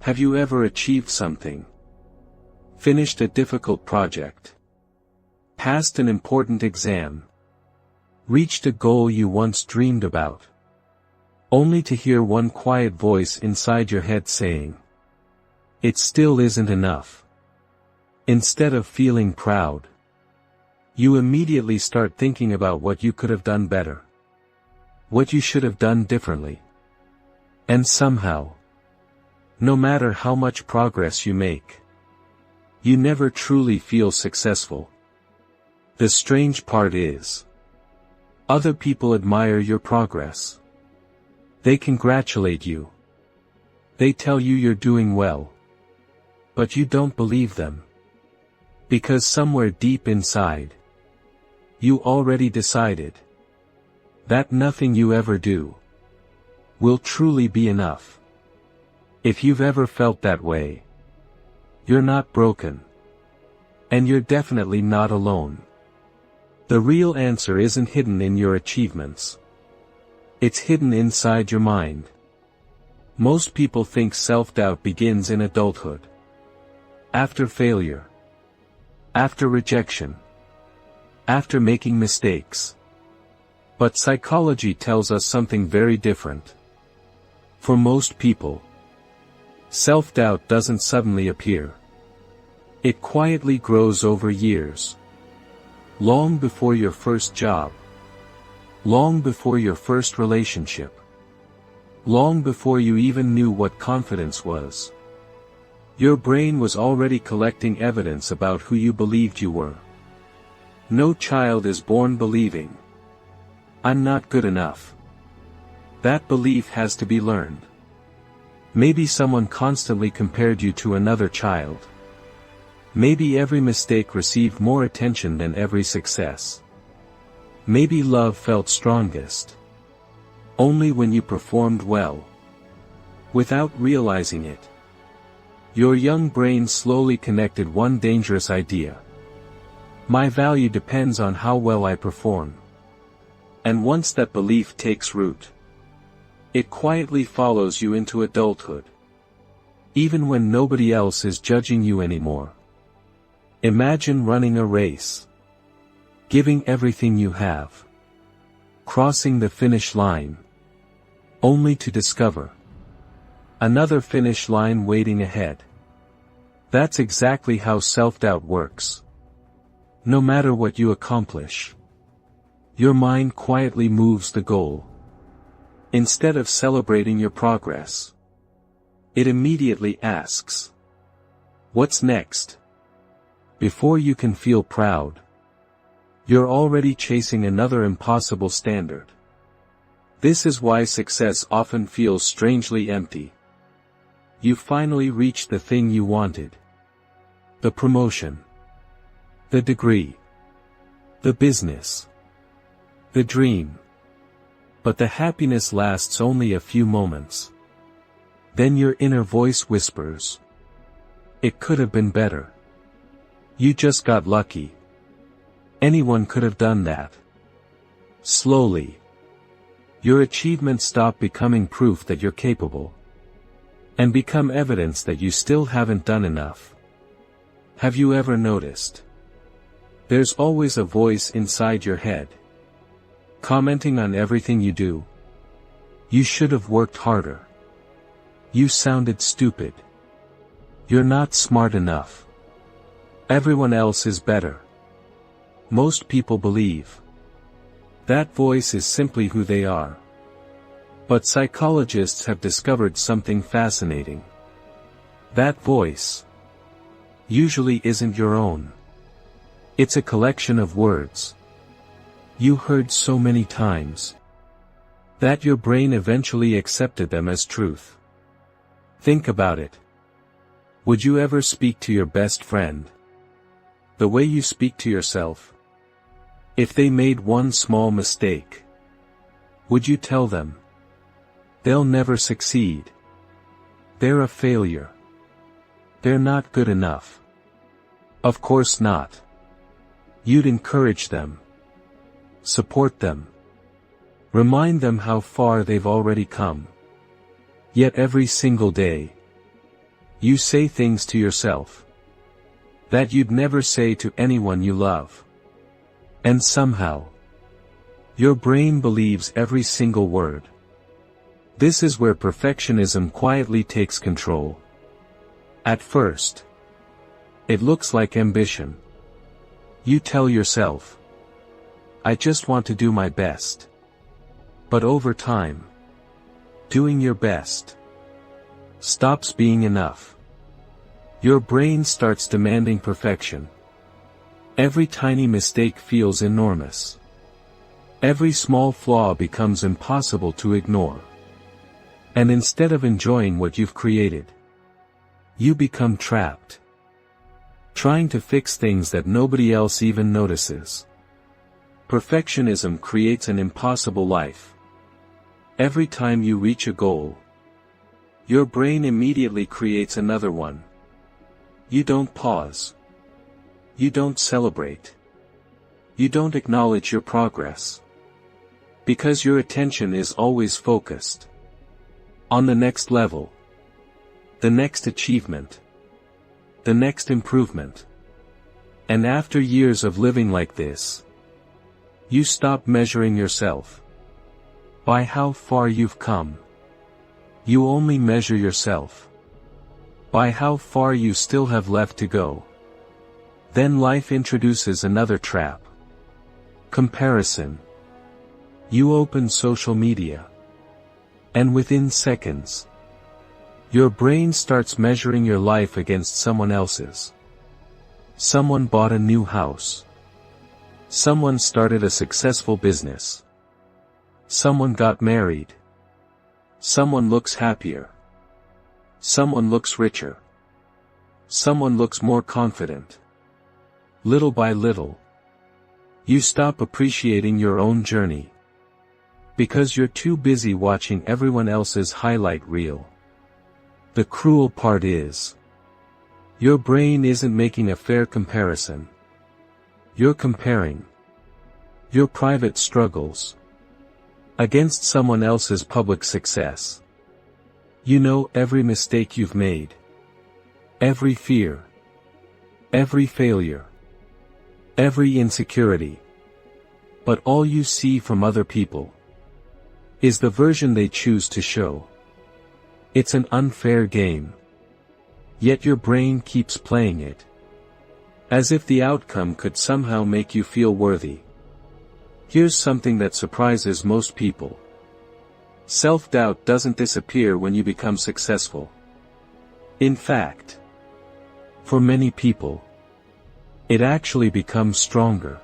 Have you ever achieved something? Finished a difficult project? Passed an important exam? Reached a goal you once dreamed about? Only to hear one quiet voice inside your head saying, "It still isn't enough." Instead of feeling proud, you immediately start thinking about what you could have done better, what you should have done differently. And somehow, no matter how much progress you make, you never truly feel successful. The strange part is, other people admire your progress. They congratulate you. They tell you you're doing well. But you don't believe them. Because somewhere deep inside, you already decided that nothing you ever do will truly be enough. If you've ever felt that way, you're not broken. And you're definitely not alone. The real answer isn't hidden in your achievements. It's hidden inside your mind. Most people think self-doubt begins in adulthood. After failure. After rejection. After making mistakes. But psychology tells us something very different. For most people, self-doubt doesn't suddenly appear. It quietly grows over years. Long before your first job. Long before your first relationship. Long before you even knew what confidence was. Your brain was already collecting evidence about who you believed you were. No child is born believing, "I'm not good enough." That belief has to be learned. Maybe someone constantly compared you to another child. Maybe every mistake received more attention than every success. Maybe love felt strongest only when you performed well. Without realizing it, your young brain slowly connected one dangerous idea. My value depends on how well I perform. And once that belief takes root, it quietly follows you into adulthood. Even when nobody else is judging you anymore. Imagine running a race. Giving everything you have. Crossing the finish line. Only to discover another finish line waiting ahead. That's exactly how self-doubt works. No matter what you accomplish, your mind quietly moves the goal. Instead of celebrating your progress, it immediately asks, "What's next?" Before you can feel proud, you're already chasing another impossible standard. This is why success often feels strangely empty. You finally reached the thing you wanted. The promotion. The degree. The business. The dream. But the happiness lasts only a few moments. Then your inner voice whispers, "It could have been better. You just got lucky. Anyone could have done that." Slowly, your achievements stop becoming proof that you're capable, and become evidence that you still haven't done enough. Have you ever noticed? There's always a voice inside your head, commenting on everything you do. "You should have worked harder. You sounded stupid. You're not smart enough. Everyone else is better." Most people believe that voice is simply who they are. But psychologists have discovered something fascinating. That voice usually isn't your own. It's a collection of words you heard so many times that your brain eventually accepted them as truth. Think about it. Would you ever speak to your best friend the way you speak to yourself? If they made one small mistake, would you tell them, "They'll never succeed. They're a failure. They're not good enough"? Of course not. You'd encourage them. Support them. Remind them how far they've already come. Yet every single day, You say things to yourself that you'd never say to anyone you love. And somehow, your brain believes every single word. This is where perfectionism quietly takes control. At first, it looks like ambition. You tell yourself, I just want to do my best. But over time, doing your best stops being enough. Your brain starts demanding perfection. Every tiny mistake feels enormous. Every small flaw becomes impossible to ignore. And instead of enjoying what you've created, you become trapped, trying to fix things that nobody else even notices. Perfectionism creates an impossible life. Every time you reach a goal, your brain immediately creates another one. You don't pause. You don't celebrate. You don't acknowledge your progress. Because your attention is always focused on the next level, the next achievement, the next improvement. And after years of living like this, you stop measuring yourself by how far you've come. You only measure yourself by how far you still have left to go. Then life introduces another trap: comparison. You open social media, and within seconds, your brain starts measuring your life against someone else's. Someone bought a new house. Someone started a successful business. Someone got married. Someone looks happier. Someone looks richer. Someone looks more confident. Little by little, you stop appreciating your own journey, because you're too busy watching everyone else's highlight reel. The cruel part is, your brain isn't making a fair comparison. You're comparing your private struggles against someone else's public success. You know every mistake you've made, every fear, every failure, every insecurity. But all you see from other people is the version they choose to show. It's an unfair game. Yet your brain keeps playing it, as if the outcome could somehow make you feel worthy. Here's something that surprises most people. Self-doubt doesn't disappear when you become successful. In fact, for many people, it actually becomes stronger.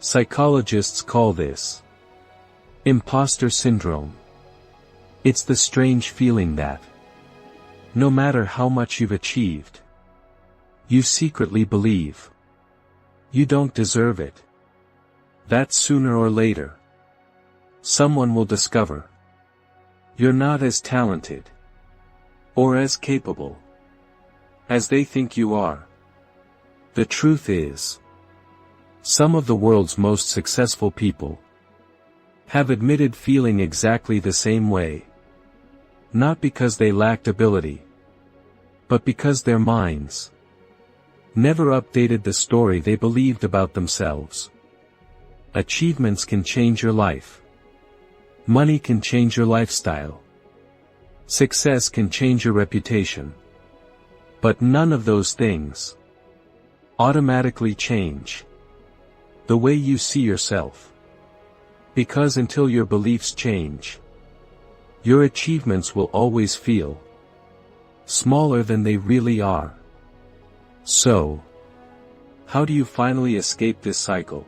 Psychologists call this Impostor Syndrome. It's the strange feeling that, no matter how much you've achieved, you secretly believe you don't deserve it. That sooner or later, someone will discover you're not as talented or as capable as they think you are. The truth is, some of the world's most successful people have admitted feeling exactly the same way. Not because they lacked ability, but because their minds never updated the story they believed about themselves. Achievements can change your life. Money can change your lifestyle. Success can change your reputation. But none of those things automatically change the way you see yourself. Because until your beliefs change, your achievements will always feel smaller than they really are. So, how do you finally escape this cycle?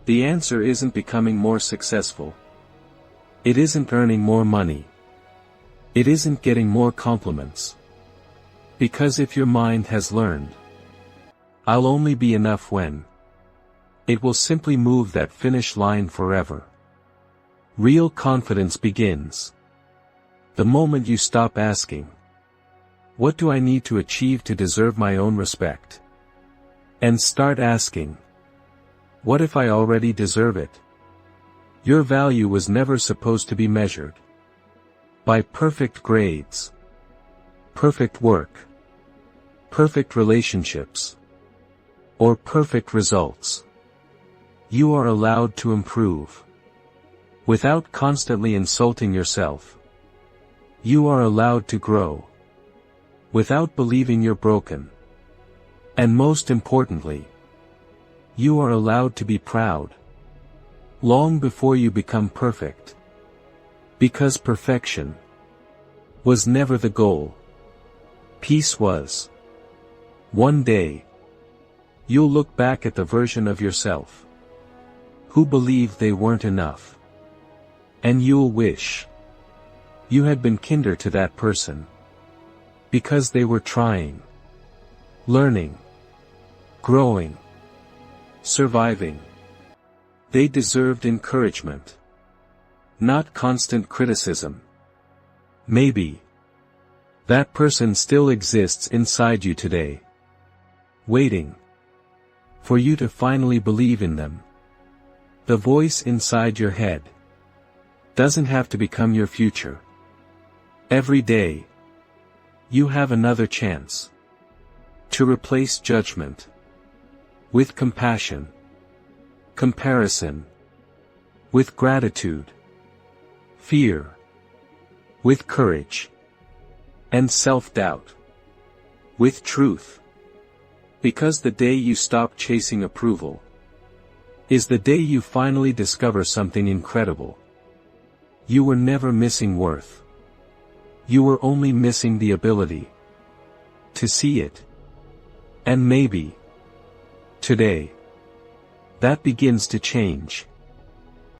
The answer isn't becoming more successful. It isn't earning more money. It isn't getting more compliments. Because if your mind has learned, I'll only be enough when, it will simply move that finish line forever. Real confidence begins the moment you stop asking, what do I need to achieve to deserve my own respect? And start asking, what if I already deserve it? Your value was never supposed to be measured by perfect grades, perfect work, perfect relationships, or perfect results. You are allowed to improve. Without constantly insulting yourself. You are allowed to grow. Without believing you're broken. And most importantly, you are allowed to be proud. Long before you become perfect. Because perfection was never the goal. Peace was. One day, you'll look back at the version of yourself who believed they weren't enough. And you'll wish you had been kinder to that person. Because they were trying, learning, growing, surviving. They deserved encouragement, not constant criticism. Maybe that person still exists inside you today, waiting for you to finally believe in them. The voice inside your head doesn't have to become your future. Every day, you have another chance to replace judgment with compassion, comparison with gratitude, fear with courage, and self-doubt with truth. Because the day you stop chasing approval is the day you finally discover something incredible. You were never missing worth. You were only missing the ability to see it. And maybe today, that begins to change.